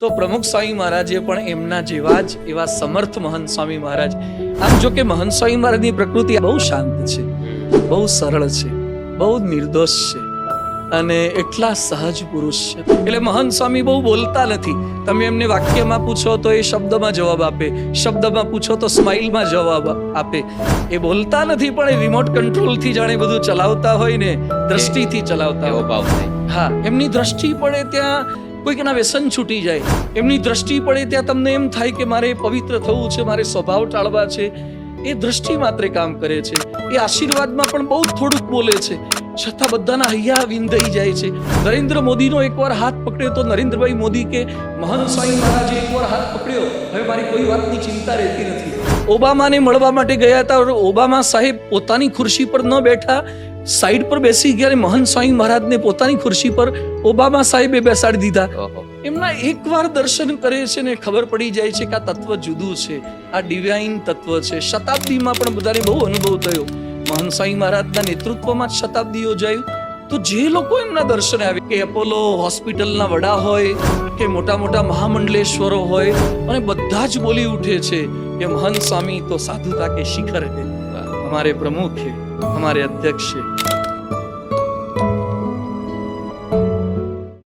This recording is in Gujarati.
તો પ્રમુખ સ્વામી મહારાજે પણ એમના જેવા જ એવા સમર્થ મહંત સ્વામી મહારાજ, આમ જો કે મહંત સ્વામી મહારાજની પ્રકૃતિ બહુ શાંત છે, બહુ સરળ છે, બહુ નિર્દોષ છે અને એટલા સહજ પુરુષ છે. એટલે મહંત સ્વામી બહુ બોલતા નથી. તમે એમને વાક્યમાં પૂછો તો એ શબ્દમાં જવાબ આપે, શબ્દમાં પૂછો તો સ્માઇલમાં જવાબ આપે. એ બોલતા નથી પણ એ રિમોટ કંટ્રોલ થી જાણે બધું ચલાવતા હોય ને, દ્રષ્ટિથી ચલાવતા હોય. હા, એમની દ્રષ્ટિ પડે ત્યાં કોઈકના વ્યસન છૂટી જાય, એમની દ્રષ્ટિ પડે ત્યાં તમને એમ થાય કે મારે પવિત્ર થવું છે, મારે સ્વભાવ ટાળવા છે. એ દ્રષ્ટિ માત્ર કામ કરે છે. એ આશીર્વાદમાં પણ બહુ થોડુંક બોલે છે, છતાં બધાના હૈયા વિંધાઈ જાય છે. નરેન્દ્ર મોદીનો એકવાર હાથ પકડ્યો તો નરેન્દ્રભાઈ મોદી કે મહંત સ્વામી મહારાજે એકવાર હાથ પકડ્યો, હવે મારી કોઈ વાતની ચિંતા રહેતી નથી. ઓબામાને મળવા માટે ગયા હતા, ઓબામા સાહેબ પોતાની ખુરશી પર ન બેઠા, સાઈડ પર બેસી ગયા. મહંત સ્વામી મહારાજને પોતાની ખુરશી પર ઓબામા સાહેબે બેસાડી દીધા. એમના એકવાર દર્શન કરે છે ને ખબર પડી જાય છે કે આ તત્વ જુદું છે, આ ડિવાઇન તત્વ છે. શતાબ્દીમાં પણ બધાને બહુ અનુભવ થયો. મહંત સ્વામી મહારાજના નેતૃત્વમાં જ શતાબ્દી યોજાયું. તો જે લોકો એમના દર્શને આવે, કે એપોલો હોસ્પિટલના વડા હોય કે મોટા મોટા મહામંડલેશ્વરો હોય, અને બધા જ બોલી ઉઠે છે કે મહંત સ્વામી તો સાધુતા કે શિખર હે, हमारे प्रमुख है, हमारे अध्यक्ष है.